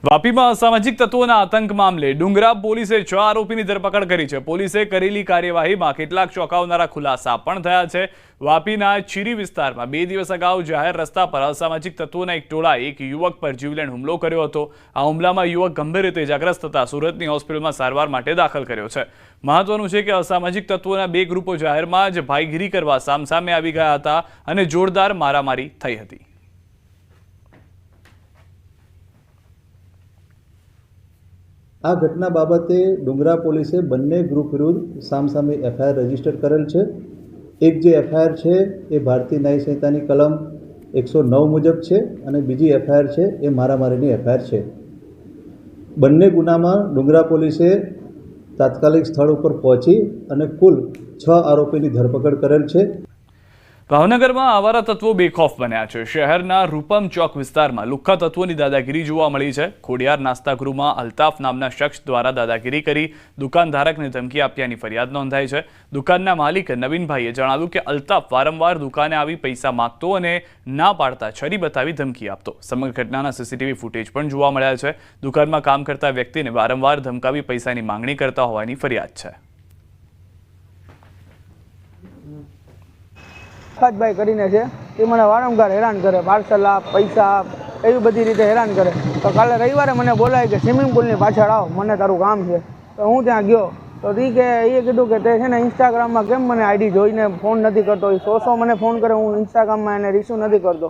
વાપીમાં અસામાજિક તત્વોના આતંક મામલે ડુંગરા પોલીસે 6 આરોપીની ધરપકડ કરી છે। પોલીસે કરેલી કાર્યવાહીમાં કેટલાક ચોંકાવનારા ખુલાસા પણ થયા છે। વાપીના ચીરી વિસ્તારમાં 2 દિવસ અગાઉ જાહેર રસ્તા પર અસામાજિક તત્વોના એક ટોળાએ એક યુવક પર જીવલેણ હુમલો કર્યો હતો। આ હુમલામાં યુવક ગંભીર રીતે ઇજાગ્રસ્ત થતા સુરતની હોસ્પિટલમાં સારવાર માટે દાખલ કર્યો છે। મહત્વનું છે કે અસામાજિક તત્વોના 2 ગ્રુપો જાહેરમાં જ ભાઈગીરી કરવા સામસામે આવી ગયા હતા અને જોરદાર મારામારી થઈ હતી। આ ઘટના બાબતે ડુંગરા પોલીસે બંને ગ્રુપ વિરુદ્ધ સામસામે એફઆઈઆર રજીસ્ટર કરેલ છે। એક જે એફઆઈઆર છે એ ભારતીય ન્યાય સંહિતાની કલમ 109 મુજબ છે અને બીજી એફઆઈઆર છે એ મારામારીની એફઆઈઆર છે। બંને ગુનામાં ડુંગરા પોલીસે તાત્કાલિક સ્થળ ઉપર પહોંચી અને કુલ 6 આરોપીની ધરપકડ કરેલ છે। ભાવનગરમાં આવારા તત્વો બેખોફ બન્યા છે। શહેરના રૂપમ ચોક વિસ્તારમાં લુખ્ખા તત્વોની દાદાગીરી જોવા મળી છે। ખોડિયાર નાસ્તાગૃહમાં અલ્તાફ નામના શખ્સ દ્વારા દાદાગીરી કરી દુકાનધારકને ધમકી આપ્યાની ફરિયાદ નોંધાઈ છે। દુકાનના માલિક નવીનભાઈએ જણાવ્યું કે અલ્તાફ વારંવાર દુકાને આવી પૈસા માંગતો અને ના પાડતા છરી બતાવી ધમકી આપતો। સમગ્ર ઘટનાના સીસીટીવી ફૂટેજ પણ જોવા મળ્યા છે। દુકાનમાં કામ કરતા વ્યક્તિને વારંવાર ધમકાવી પૈસાની માંગણી કરતા હોવાની ફરિયાદ છે। ભાઈ કરીને છે એ મને વારંવાર હેરાન કરે, પાર્સલ આપ, પૈસા આપ, એવી બધી રીતે હેરાન કરે। તો કાલે રવિવારે મને બોલાય કે સ્વિમિંગ પુલની પાછળ આવ, મને તારું કામ છે। તો હું ત્યાં ગયો તો એ કીધું કે તે છે ને ઇન્સ્ટાગ્રામમાં કેમ મને આઈડી જોઈને ફોન નથી કરતો। એ 100 મને ફોન કરે, હું ઇન્સ્ટાગ્રામમાં એને રિસીવ નથી કરતો।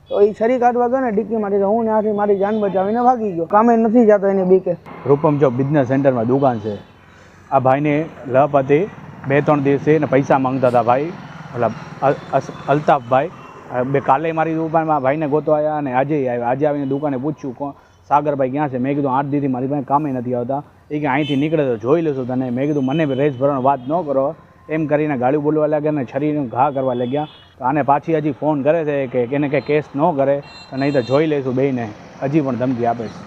તો એ છરી કાઢવા ગયો ને ડિક્કીમાંથી, તો હું ત્યાંથી મારી જાન બચાવીને ભાગી ગયો। કામે નથી જતો એની બીકે। રૂપમ ચોક બિઝનેસ સેન્ટરમાં દુકાન છે। આ ભાઈને લપ હતી, 2-3 દિવસે એને પૈસા માંગતા હતા ભાઈ, અલ્તાફભાઈ। કાલે મારી દુકાનમાં ભાઈને ગોતો આવ્યા અને આજે આવ્યા। આજે આવીને દુકાને પૂછ્યું કોણ સાગરભાઈ ક્યાં છે। મેં કીધું 8 દીથી મારી પાસે કામે નથી આવતા। એ કે અહીંથી નીકળે તો જોઈ લેશું તને। મેં કીધું મને રેસ ભરવાનો વાત ન કરો, એમ કરીને ગાડી બોલવા લાગ્યા અને છરીનો ઘા કરવા લાગ્યા। તો આને પાછી હજી ફોન કરે છે કે એને કંઈ કેસ ન કરે તો નહીં તો જોઈ લઈશું બેયને। હજી પણ ધમકી આપે છે।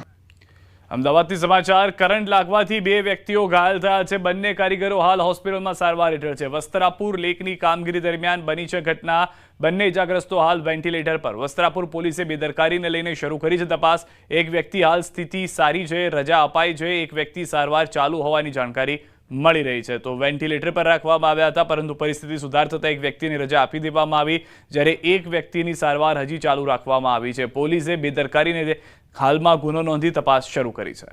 અમદાવાદથી સમાચાર। કરંટ લાગવાથી 2 વ્યક્તિઓ ઘાયલ થયા છે। બંને કારીગરો હાલ હોસ્પિટલમાં સારવાર હેઠળ છે। વસ્ત્રાપુર લેકની કામગીરી દરમિયાન બની છે ઘટના। બંને ઇજાગ્રસ્તો હાલ વેન્ટિલેટર પર। વસ્ત્રાપુર પોલીસે બેદરકારીને લઈને શરૂ કરી છે તપાસ। એક વ્યક્તિ હાલ સ્થિતિ સારી છે, રજા અપાઈ છે। એક વ્યક્તિ સારવાર ચાલુ હોવાની જાણકારી મળી રહી છે। તો વેન્ટિલેટર પર રાખવામાં આવ્યા હતા, પરંતુ પરિસ્થિતિ સુધાર થતાં એક વ્યક્તિને રજા આપી દેવામાં આવી, જ્યારે એક વ્યક્તિની સારવાર હજી ચાલુ રાખવામાં આવી છે। પોલીસે બેદરકારીને હાલમાં ગુનો નોંધી તપાસ શરૂ કરી છે।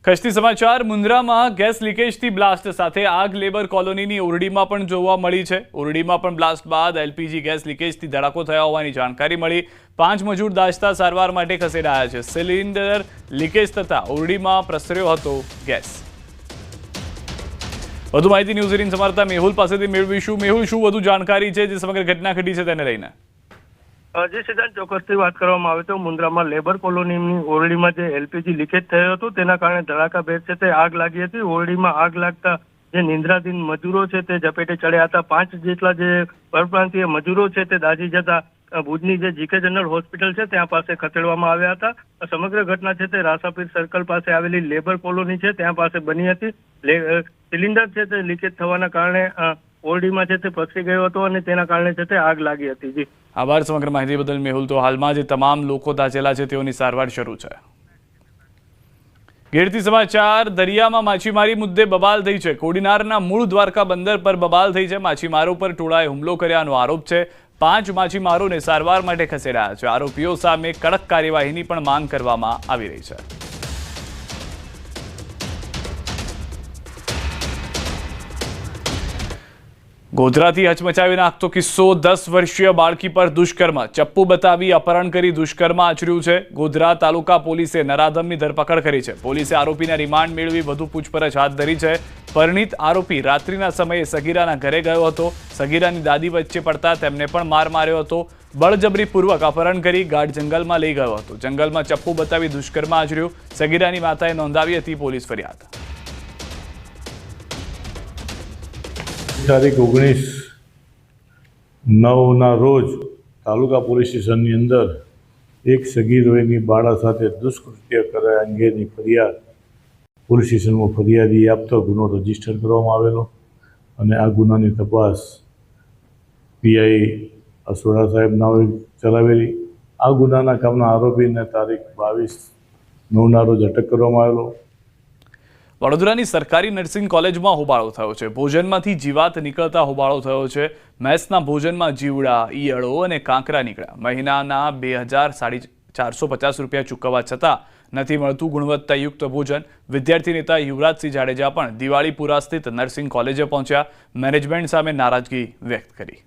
કચ્છથી સમાચાર। મુન્દ્રામાં ગેસ લીકેજથી બ્લાસ્ટ સાથે આગ લેબર કોલોનીની ઓરડીમાં પણ જોવા મળી છે। ઓરડીમાં પણ બ્લાસ્ટ બાદ એલપીજી ગેસ લીકેજથી ધડાકો થયા હોવાની જાણકારી મળી। 5 મજૂર દાઝતા સારવાર માટે ખસેડાયા છે। સિલિન્ડર લીકેજ થતા ઓરડીમાં પ્રસર્યો હતો ગેસ। વધુ માહિતી ન્યૂઝ 18 સમાચાર મેહુલ પાસેથી મેળવીશું। મેહુલ, શું વધુ જાણકારી છે જે સમગ્ર ઘટના ઘટી છે તેને લઈને? જે સિદ્ધાંત ચોક્કસથી વાત કરવામાં આવે તો મુન્દ્રામાં લેબર કોલોનીની ઓરડીમાં જે એલપીજી લીકેજ થયો હતો તેના કારણે ધડાકાભેર છે તે આગ લાગી હતી। ઓરડીમાં આગ લાગતા જે નિંદ્રાધીન મજૂરો છે તે ઝપેટે ચડ્યા હતા। 5 જેટલા જે પરપ્રાંતીય મજૂરો છે તે દાઝી જતા ભુજની જે જીકે જનરલ હોસ્પિટલ છે ત્યાં પાસે ખસેડવામાં આવ્યા હતા। સમગ્ર ઘટના છે તે રાસાપીર સર્કલ પાસે આવેલી લેબર કોલોની છે ત્યાં પાસે બની હતી। સિલિન્ડર છે તે લીકેજ થવાના કારણે ઓરડીમાં છે તે પસરી ગયો હતો અને તેના કારણે છે તે આગ લાગી હતી। જી આભાર સમગ્ર માહિતી બદલ મેહુલ। તો હાલમાં જે તમામ લોકો દાઝેલા છે તેઓની સારવાર શરૂ છે। ગીરથી સમાચાર। દરિયામાં માછીમારી મુદ્દે બબાલ થઈ છે। કોડીનારના મૂળ દ્વારકા બંદર પર બબાલ થઈ છે। માછીમારો પર ટોળાએ હુમલો કર્યાનો આરોપ છે। 5 માછીમારોને સારવાર માટે ખસેડાયા છે। આરોપીઓ સામે કડક કાર્યવાહીની પણ માંગ કરવામાં આવી રહી છે। ગોધરાથી હચમચાવી નાખતો કિસ્સો। 10 વર્ષીય બાળકી પર દુષ્કર્મ, ચપ્પુ બતાવી અપહરણ કરી દુષ્કર્મ આચર્યું છે। ગોધરા તાલુકા પોલીસે નરાધમની ધરપકડ કરી છે। પોલીસે આરોપીના રિમાન્ડ મેળવી વધુ પૂછપરછ હાથ ધરી છે। પરિણીત આરોપી રાત્રિના સમયે સગીરાના ઘરે ગયો હતો। સગીરાની દાદી વચ્ચે પડતા તેમને પણ માર માર્યો હતો। બળજબરીપૂર્વક અપહરણ કરી ગાઢ જંગલમાં લઈ ગયો હતો। જંગલમાં ચપ્પુ બતાવી દુષ્કર્મ આચર્યું। સગીરાની માતાએ નોંધાવી હતી પોલીસ ફરિયાદ। તારીખ 19/9 રોજ તાલુકા પોલીસ સ્ટેશનની અંદર એક સગીર વયની બાળા સાથે દુષ્કૃત્ય કર્યા અંગેની ફરિયાદ પોલીસ સ્ટેશનમાં ફરિયાદી આપતો ગુનો રજીસ્ટર કરવામાં આવેલો અને આ ગુનાની તપાસ પીઆઈ અસોડા સાહેબ નાવે ચલાવેલી। આ ગુનાના કામના આરોપીને તારીખ 22/9 રોજ અટક કરવામાં આવેલો. વડોદરાની સરકારી નર્સિંગ કોલેજમાં હોબાળો થયો છે. ભોજનમાંથી જીવાત નીકળતા હોબાળો થયો છે. મેસના ભોજનમાં જીવડા, ઈયળો અને કાંકરા નીકળ્યા. મહિનાના 2,450 રૂપિયા ચૂકવવા છતાં નથી મળતું ગુણવત્તાયુક્ત ભોજન. વિદ્યાર્થી નેતા યુવરાજસિંહ જાડેજા પણ દિવાળીપુરા સ્થિત નર્સિંગ કોલેજે પહોંચ્યા. મેનેજમેન્ટ સામે નારાજગી વ્યક્ત કરી.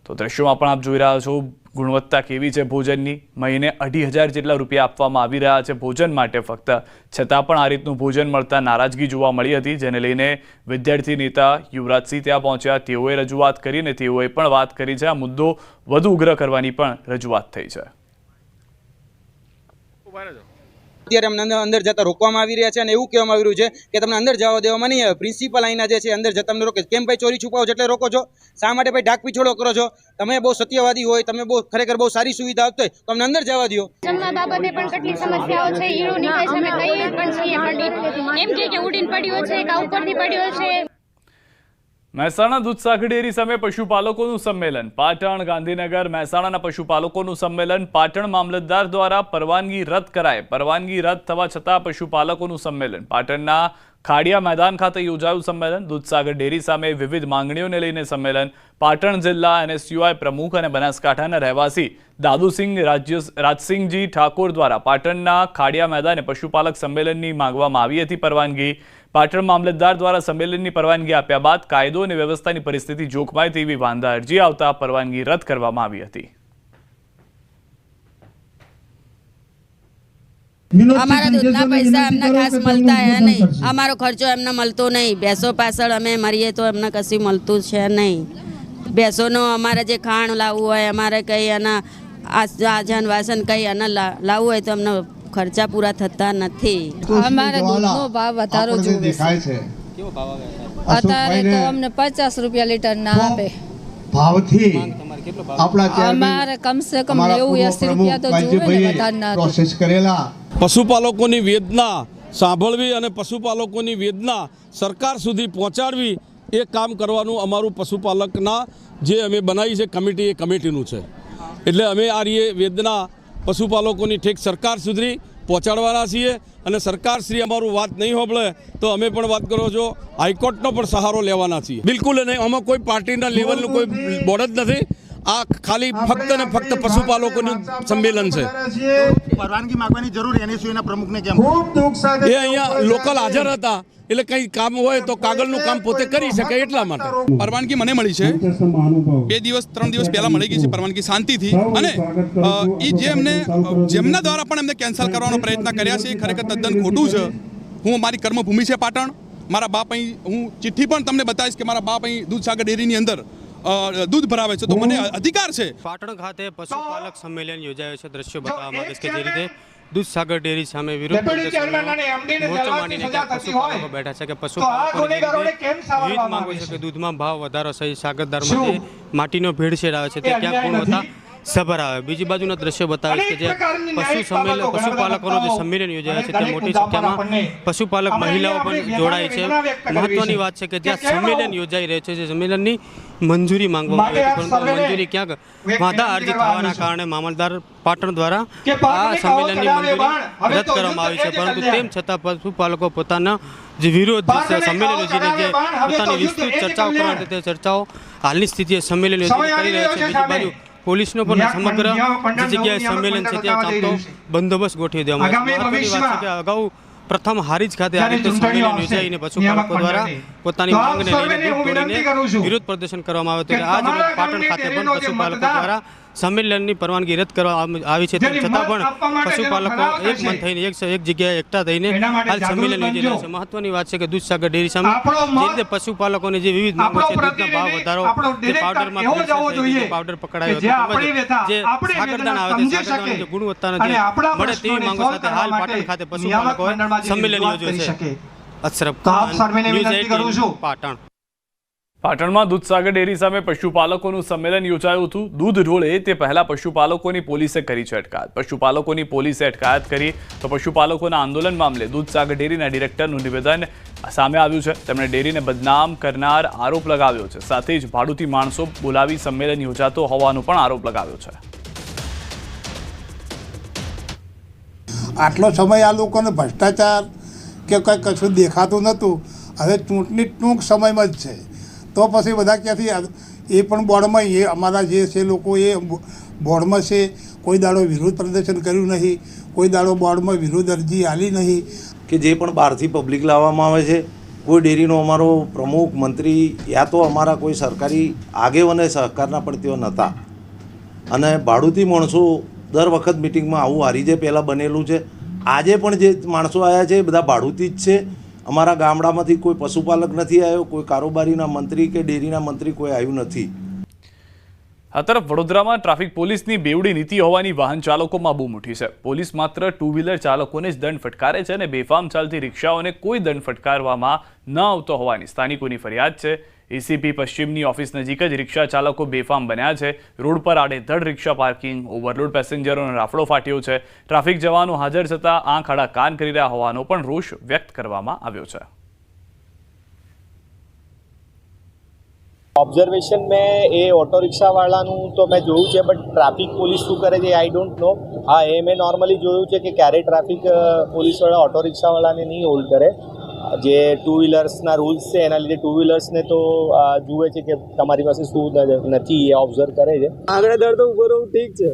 તો દ્રશ્યોમાં પણ આપ જોઈ રહ્યા છો ગુણવત્તા કેવી છે ભોજનની. મહિને 2,500 જેટલા રૂપિયા આપવામાં આવી રહ્યા છે ભોજન માટે ફક્ત, છતાં પણ આ રીતનું ભોજન મળતા નારાજગી જોવા મળી હતી, જેને લઈને વિદ્યાર્થી નેતા યુવરાજસિંહ ત્યાં પહોંચ્યા. તેઓએ રજૂઆત કરીને તેઓએ પણ વાત કરી છે. આ મુદ્દો વધુ ઉગ્ર કરવાની પણ રજૂઆત થઈ છે. અત્યારે અમને અંદર જતા રોકવામાં આવી રહ્યા છે અને એવું કહેવામાં આવી રહ્યું છે કે તમને અંદર જવા દેવામાં નહીં આવે. પ્રિન્સિપલ અહીંના જે છે અંદર જતા અમને રોકે. કેમ ભાઈ ચોરી છુપાવો એટલે રોકો છો? શા માટે ભાઈ ઢાક પીછોડો કરો છો? તમે બહુ સત્યવાદી હોય, તમે બહુ ખરેખર બહુ સારી સુવિધા આપતો હોય તો અમને અંદર જવા દો. જમવા બાબતે પણ કેટલી સમસ્યાઓ છે. ઈળો નીકળે છે, અમે કહીએ પણ છીએ પણ એમ કે ઉડીને પડ્યો છે કે ઉપરથી પડ્યો છે. મહેસાણા દૂધસાગર ડેરી સામે પશુપાલકોનું સંમેલન. પાટણ, ગાંધીનગર, મહેસાણાના પશુપાલકોનું સંમેલન. પાટણ મામલતદાર દ્વારા પરવાનગી રદ કરાય. પરવાનગી રદ થવા છતાં પશુપાલકોનું સંમેલન. પાટણના ખાડિયા મેદાન ખાતે યોજાયું સંમેલન. દૂધસાગર ડેરી સામે વિવિધ માંગણીઓને લઈને સંમેલન. પાટણ જિલ્લા NSUI પ્રમુખ અને બનાસકાંઠાના રહેવાસી દાદુસિંહ રાજસિંહજી ઠાકોર દ્વારા પાટણના ખાડિયા મેદાને પશુપાલક સંમેલનની માંગવામાં આવી હતી પરવાનગી. પાટણ મામલતદાર દ્વારા સંમેલનની પરવાનગી આપ્યા બાદ કાયદો અને વ્યવસ્થાની પરિસ્થિતિ જોખમાય તેવી વાંધા અરજી આવતા પરવાનગી રદ કરવામાં આવી હતી. અમારા દૂધના પૈસા એમને ખાસ મળતા હે નહીં. અમારો ખર્ચો એમને મળતો નહીં. ભેંસો પાછળ અમે મરીએ તો એમને કશું મળતું છે નહીં. ભેંસોનો અમારે જે ખાણ લાવવું હોય, અમારે કંઈ એના આજન વાસન કંઈ એના લાવવું હોય તો અમને ખર્ચા પૂરા થતા નથી. અમારે દૂધનો ભાવ વધારો જોવે છે. અત્યારે તો અમને 50 રૂપિયા લીટર ના આપે. ભાવથી અમારે કમસે કમ 90-80 રૂપિયા તો જોવે ને વધારના પ્રોસેસ કરેલા. પશુપાલકોની વેદના સાંભળવી અને પશુપાલકોની વેદના સરકાર સુધી પહોંચાડવી એ કામ કરવાનું અમારું પશુપાલકના જે અમે બનાવી છે કમિટી, એ કમિટીનું છે. એટલે અમે આ વેદના પશુપાલકોની ઠેક સરકાર સુધી પહોંચાડવાના છીએ અને સરકારશ્રી અમારું વાત નહીં સાંભળે તો અમે પણ વાત કરો છો હાઈકોર્ટનો પણ સહારો લેવાના છીએ. બિલકુલ નહીં. આમાં કોઈ પાર્ટીના લેવલનું કોઈ બોર્ડ જ નથી. આ ખાલી ફક્ત ને ફક્ત પશુપાલકોનું સંમેલન છે. પરવાનગી માંગવાની જરૂર NSUIના પ્રમુખને કેમ? એ અહીંયા લોકલ હાજર હતા એટલે કંઈ કામ હોય તો કાગળનું કામ પોતે કરી શકે એટલા માટે. પરવાનગી મને મળી છે 2 દિવસ 3 દિવસ પહેલા મળી ગઈ છે પરવાનગી શાંતિથી. અને એ જેમના દ્વારા પણ એમને કેન્સલ કરવાનો પ્રયત્ન કર્યા છે એ ખરેખર તદ્દન ખોટું છે. હું મારી કર્મભૂમિ છે પાટણ. મારા બાપ અહીં, હું ચિઠ્ઠી પણ તમને બતાવીશ કે મારા બાપ અહીં દૂધસાગર ડેરીની અંદર દૂધ ભરાવે છે તો મને અધિકાર છે. પાટણ ખાતે પશુપાલક સંમેલન યોજાયો છે. દ્રશ્યો બતાવવા માંગે કે જે રીતે દૂધસાગર ડેરી સામે વિરોધ મોરચો માંડીને પશુપાલકો બેઠા છે કે પશુપાલકોની વિવિધ માંગો છે કે દૂધમાં ભાવ વધારો સહિત સાગરદારમાં જે માટીનો ભેળસેળ આવે છે તે ક્યાંક ગુણવત્તા સભર આવે. બીજી બાજુના દ્રશ્યો બતાવીશ કે જે પશુપાલકોનો જે સંમેલન યોજાય છે તે મોટી સંખ્યામાં પશુપાલક મહિલાઓ પણ જોડાય છે. મહત્વની વાત છે કે જ્યાં સંમેલન યોજાઈ રહ્યું છે જે સંમેલનની મંજૂરી માંગવામાં આવી હતી પરંતુ મંજૂરી ક્યાંક વાંધા અરજી થવાના કારણે મામલતદાર પાટણ દ્વારા આ સંમેલનની મંજૂરી રદ કરવામાં આવી છે. પરંતુ તેમ છતાં પશુપાલકો પોતાના જે વિરોધ સંમેલન યોજીને જે પોતાની વિસ્તૃત ચર્ચાઓ કરવાની તે ચર્ચાઓ હાલની સ્થિતિએ સંમેલન યોજીને કરી રહ્યા છે. બીજી બાજુ પોલીસનો પણ સમગ્ર જે જગ્યાએ સંમેલન છે ત્યાં ચાલતો બંદોબસ્ત ગોઠવી દેવામાં આવ્યો. મહત્વની વાત છે કે અગાઉ પ્રથમ હારીજ ખાતે આ રીતે સંમેલન યોજાઈને પશુપાલકો દ્વારા પોતાની માંગને લઈને દૂધ તોડીને વિરોધ પ્રદર્શન કરવામાં આવ્યું હતું. આજ રોજ પાટણ ખાતે પણ પશુપાલકો દ્વારા સંમેલનની પરવાનગી રદ કરવામાં આવી છે. તેમ છતાં પણ પશુપાલકો એક મન થઈને એક જગ્યાએ એકઠા થઈને હાલ સંમેલન યોજી રહ્યા છે. મહત્વની વાત છે કે દૂધસાગર ડેરી સામે જે રીતે પશુપાલકોની જે વિવિધ માંગો છે, દૂધના ભાવ વધારો, જે પાવડરમાં પાવડર પકડાયો હતો, જે સાગરદાણા આવે છે, સાગરદાણાની જે ગુણવત્તાનો જે મળે તેવી માંગો સાથે હાલ પાટણ ખાતે પશુપાલકોએ સંમેલન યોજ્યું છે. અશરફ ખાન, ન્યૂઝ 18 પાટણ. પાટણમાં દૂધસાગર ડેરી સામે પશુપાલકોનું સંમેલન યોજાયું હતું. દૂધ ઢોળે તે પહેલા પશુપાલકોની પોલીસે કરી છે અટકાયત. પશુપાલકોની પોલીસે અટકાયત કરી તો પશુપાલકોના આંદોલન મામલે દૂધસાગર ડેરીના ડિરેક્ટરનું નિવેદન સામે આવ્યું છે. તેમણે ડેરીને બદનામ કરનાર આરોપ લગાવ્યો છે. સાથે જ ભાડુતી માણસો બોલાવી સંમેલન યોજાતો હોવાનો પણ આરોપ લગાવ્યો છે. આટલો સમય આ લોકોને ભ્રષ્ટાચાર કે કંઈ કશું દેખાતું નહોતું. હવે ચૂંટણી ટૂંક સમયમાં જ છે તો પછી બધા ક્યાંથી એ પણ બોર્ડમાં એ અમારા જે છે લોકો એ બોર્ડમાં છે. કોઈ દાડો વિરોધ પ્રદર્શન કર્યું નહીં, કોઈ દાડો બોર્ડમાં વિરોધ અરજી આલી નહીં. કે જે પણ બહારથી પબ્લિક લાવવામાં આવે છે, કોઈ ડેરીનો અમારો પ્રમુખ મંત્રી યા તો અમારા કોઈ સરકારી આગેવાને સહકારના પણ તેઓ નહોતા. અને ભાડુતી માણસો દર વખત મિટિંગમાં આવું હારી જે પહેલાં બનેલું છે. આજે પણ જે માણસો આવ્યા છે એ બધા ભાડુતી જ છે. અમારા ગામડામાંથી કોઈ પશુપાલક નથી આવ્યો, કોઈ કારોબારીના મંત્રી કે ડેરીના મંત્રી કોઈ આવ્યું નથી. આ તરફ વડોદરામાં ટ્રાફિક પોલીસની બેવડી નીતિ હોવાની વાહન ચાલકોમાં બૂમ ઉઠી છે. પોલીસ માત્ર ટુ વ્હીલર ચાલકોને જ દંડ ફટકારે છે અને બેફામ ચાલતી રિક્ષાઓને કોઈ દંડ ફટકારવામાં ન આવતો હોવાની સ્થાનિકોની ફરિયાદ છે. એસીપી પશ્ચિમની ઓફિસ નજીક જ રિક્ષા ચાલકો બેફામ બન્યા છે. રોડ પર આડેધડ રિક્ષા પાર્કિંગ, ઓવરલોડ પેસેન્જરોનો રાફડો ફાટ્યો છે. ટ્રાફિક જવાનો હાજર છતાં આંખ આડા કાન કરી રહ્યા હોવાનો પણ રોષ વ્યક્ત કરવામાં આવ્યો છે. ऑब्जर्वेशन में ये ऑटो रिक्शा वाળાનું તો મેં જોયું છે, બટ ટ્રાફિક પોલીસ શું કરે છે આઈ ડોન્ટ નો. હા, એ મેં નોર્મલી જોયું છે કે ક્યારે ટ્રાફિક પોલીસવાળા ઓટો રિક્ષાવાળાને નહીં હોલ્ડ કરે. જે ટુ વ્હીલર્સના રૂલ્સ છે એના લીધે ટુ વ્હીલર્સને તો જુએ છે કે તમારી પાસે શું નથી એ ઓબ્ઝર્વ કરે છે. આગળ દર તો ઉભો રહું ઠીક છે,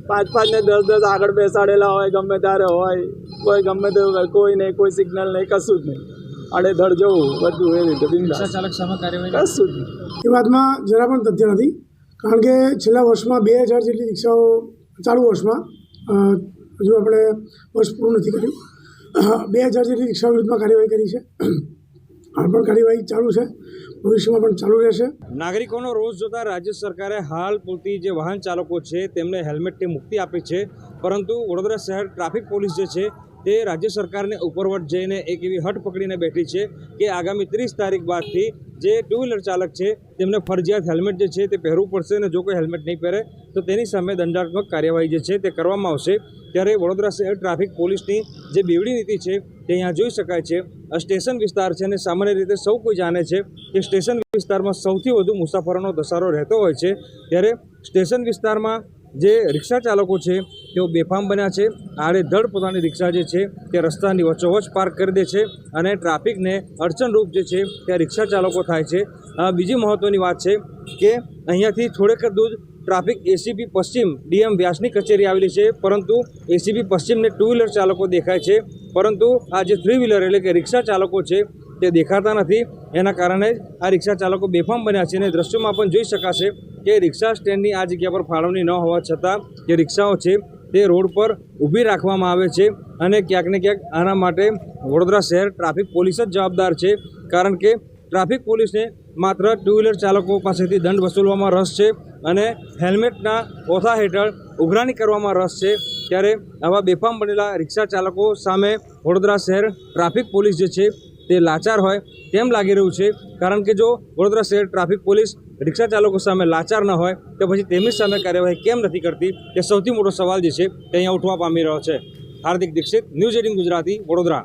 5 ને 10 આગળ બેસાડેલા હોય, ગમે ત્યારે હોય, કોઈ ગમે તે કોઈ નહીં, કોઈ સિગ્નલ નહીં, કશું જ નહીં. આડેધડ જવું બધું એવી રીતે બિંદાસ. ચાલક સામે કાર્યવાહી કશું જ નહીં. એ વાતમાં જરા પણ તથ્ય નથી, કારણ કે છેલ્લા વર્ષમાં 2000 જેટલી રિક્ષાઓ, ચાલુ વર્ષમાં હજુ આપણે વર્ષ પૂરું નથી કર્યું, 2000 જેટલી રિક્ષાઓ વિરુદ્ધમાં કાર્યવાહી કરી છે. હાલ પણ કાર્યવાહી ચાલુ છે, ભવિષ્યમાં પણ ચાલુ રહેશે. નાગરિકોનો રોષ જોતા રાજ્ય સરકારે હાલ પૂરતી જે વાહન ચાલકો છે તેમને હેલ્મેટથી મુક્તિ આપી છે, પરંતુ વડોદરા શહેર ટ્રાફિક પોલીસ જે છે તે રાજ્ય સરકારને ઉપરવટ જઈને એક એવી હટ પકડીને બેઠી છે કે આગામી 30 તારીખ બાદથી જે ટુ વ્હીલર ચાલક છે તેમને ફરજિયાત હેલ્મેટ જે છે તે પહેરવું પડશે અને જો કોઈ હેલ્મેટ નહીં પહેરે તો તેની સામે દંડાત્મક કાર્યવાહી જે છે તે કરવામાં આવશે. ત્યારે વડોદરા શહેર ટ્રાફિક પોલીસની જે બેવડી નીતિ છે તે અહીંયા જોઈ શકાય છે. આ સ્ટેશન વિસ્તાર છે અને સામાન્ય રીતે સૌ કોઈ જાણે છે કે સ્ટેશન વિસ્તારમાં સૌથી વધુ મુસાફરોનો ધસારો રહેતો હોય છે. ત્યારે સ્ટેશન વિસ્તારમાં જે રિક્ષા ચાલકો છે તેઓ બેફામ બન્યા છે. આડેધડ પોતાની રિક્ષા જે છે તે રસ્તાની વચ્ચોવચ્ચ પાર્ક કરી દે છે અને ટ્રાફિકને અડચણરૂપ જે છે તે રિક્ષા ચાલકો થાય છે. બીજી મહત્ત્વની વાત છે કે અહીંયાથી થોડેક દૂર ટ્રાફિક એસીપી પશ્ચિમ ડીએમ વ્યાસની કચેરી આવેલી છે, પરંતુ એસીપી પશ્ચિમને ટુ વ્હીલર ચાલકો દેખાય છે, પરંતુ આ જે થ્રી વ્હીલર એટલે કે રિક્ષા ચાલકો છે તે દેખાતા નથી. એના કારણે જ આ રિક્ષા ચાલકો બેફામ બન્યા છે અને દ્રશ્યોમાં પણ જોઈ શકાશે કે રિક્ષા સ્ટેન્ડની આ જગ્યા પર ફાળવણી ન હોવા છતાં જે રિક્ષાઓ છે તે રોડ પર ઊભી રાખવામાં આવે છે અને ક્યાંક ને ક્યાંક આના માટે વડોદરા શહેર ટ્રાફિક પોલીસ જ જવાબદાર છે, કારણ કે ટ્રાફિક પોલીસને માત્ર ટુ વ્હીલર ચાલકો પાસેથી દંડ વસૂલવામાં રસ છે અને હેલ્મેટના ઓથા હેઠળ ઉઘરાણી કરવામાં રસ છે. ત્યારે આવા બેફામ બનેલા રિક્ષા ચાલકો સામે વડોદરા શહેર ટ્રાફિક પોલીસ જે છે તે લાચાર હોય તેમ લાગી રહ્યું છે, કારણ કે જો વડોદરા શહેર ટ્રાફિક પોલીસ રિક્ષા ચાલકો સામે લાચાર ન હોય તો પછી તેમની સામે કાર્યવાહી કેમ નથી કરતી તે સૌથી મોટો સવાલ જે છે તે અહીંયા ઉઠવા પામી રહ્યો છે. હાર્દિક દીક્ષિત, ન્યૂઝ 18 ગુજરાતી, વડોદરા.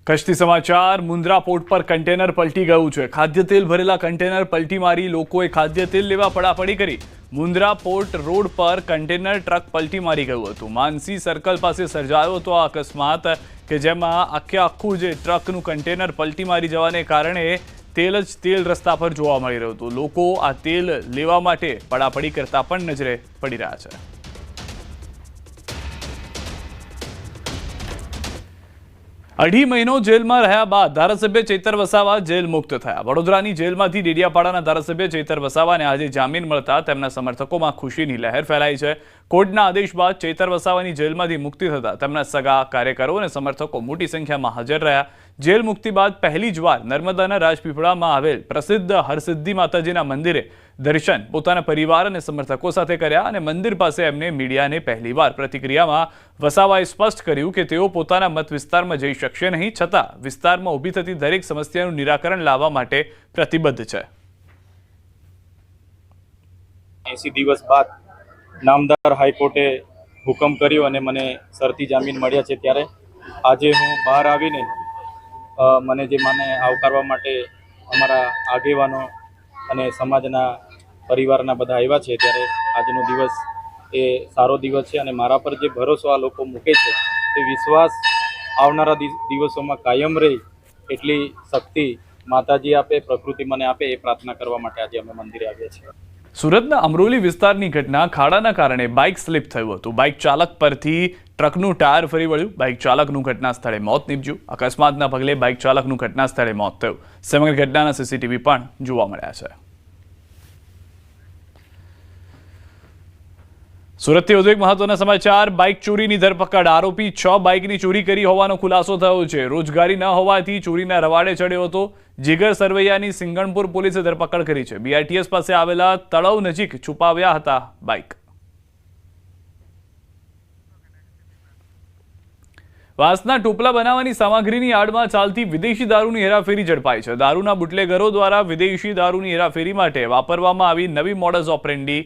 કચ્છથી સમાચાર. મુન્દ્રા પોર્ટ પર કન્ટેનર પલટી ગયું છે. ખાદ્ય તેલ ભરેલા કન્ટેનર પલટી મારી લોકોએ ખાદ્ય તેલ લેવા પડાપડી કરી. મુન્દ્રા પોર્ટ રોડ પર કન્ટેનર ટ્રક પલટી મારી ગયું હતું. માનસી સર્કલ પાસે સર્જાયો હતો આ અકસ્માત કે જેમાં આખું જે ટ્રકનું કન્ટેનર પલટી મારી જવાને કારણે તેલ જ તેલ રસ્તા પર જોવા મળી રહ્યું હતું. લોકો આ તેલ લેવા માટે પડાપડી કરતા પણ નજરે પડી રહ્યા છે. અઢી મહિનો જેલમાં રહ્યા બાદ ધારાસભ્ય ચૈતર વસાવા જેલ મુક્ત થયા. વડોદરાની જેલમાંથી ડેડિયાપાડાના ધારાસભ્ય ચૈતર વસાવાને આજે જામીન મળતા તેમના સમર્થકોમાં ખુશીની લહેર ફેલાઈ છે. કોર્ટના આદેશ બાદ ચૈતર વસાવાની જેલમાંથી મુક્તિ થતા તેમના સગા, કાર્યકરો અને સમર્થકો મોટી સંખ્યામાં હાજર રહ્યા. જેલ મુક્તિ બાદ પહેલી જ વાર નર્મદાના રાજપીપળામાં આવેલ પ્રસિદ્ધ હરસિદ્ધિ માતાજીના મંદિરે દર્શન પોતાના પરિવાર અને સમર્થકો સાથે કર્યા અને મંદિર પાસે એમને મીડિયાને પહેલીવાર પ્રતિક્રિયામાં વસાવાએ સ્પષ્ટ કર્યું કે તેઓ પોતાના મત વિસ્તારમાં જઈ શકશે નહીં, છતાં વિસ્તારમાં ઊભી થતી દરેક સમસ્યાનું નિરાકરણ લાવવા માટે પ્રતિબદ્ધ છે. 80 દિવસ બાદ નામદાર હાઈકોર્ટે હુકમ કર્યો અને મને શરતી જામીન મળ્યા છે, ત્યારે આજે હું બહાર આવીને મને આવકારવા માટે અમારા આગેવાનો અને સમાજના પરિવારના બધા આવ્યા છે, ત્યારે આજનો દિવસ એ સારો દિવસ છે અને મારા પર જે ભરોસો આ લોકો મૂકે છે તે વિશ્વાસ આવનારા દિવસોમાં કાયમ રહે એટલી શક્તિ માતાજી આપે, પ્રકૃતિ મને આપે, એ પ્રાર્થના કરવા માટે આજે અમે મંદિરે આવ્યા છીએ. સુરતના અમરોલી વિસ્તારની ઘટના ખાડાના કારણે બાઇક સ્લીપ થયું હતું. બાઇક ચાલક પરથી ટ્રકનું ટાયર ફરી વળ્યું. બાઇક ચાલકનું ઘટના સ્થળે મોત નીપજ્યું. અકસ્માતના પગલે બાઇક ચાલકનું ઘટના સ્થળે મોત થયું. સમગ્ર ઘટનાના સીસીટીવી પણ જોવા મળ્યા છે. સુરતથી વધુ એક મહત્વના સમાચાર. બાઇક ચોરીની ધરપકડ. આરોપી 6 બાઇકની ચોરી કરી હોવાનો ખુલાસો થયો છે. રોજગારી ન હોવાથી ચોરીના રવાડે ચડ્યો હતો. જીગર સરવૈયાની સિંગણપુર પોલીસે ધરપકડ કરી છે. BRTS પાસે આવેલા તળાવ નજીક છુપાવ્યા હતા બાઇક. વાંસના ટોપલા બનાવવાની સામગ્રીની આડમાં ચાલતી વિદેશી દારૂની હેરાફેરી ઝડપાઈ છે. દારૂના બુટલેગરો દ્વારા વિદેશી દારૂની હેરાફેરી માટે વાપરવામાં આવી નવી મોડસ ઓપરેન્ડી.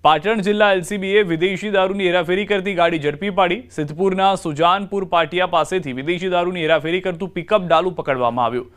પાટણ જિલ્લા LCBએ વિદેશી દારૂની હેરાફેરી કરતી ગાડી ઝડપી પાડી. સિદ્ધપુરના સુજાનપુર પાટિયા પાસેથી વિદેશી દારૂની હેરાફેરી કરતું પિકઅપ ડાલુ પકડવામાં આવ્યું.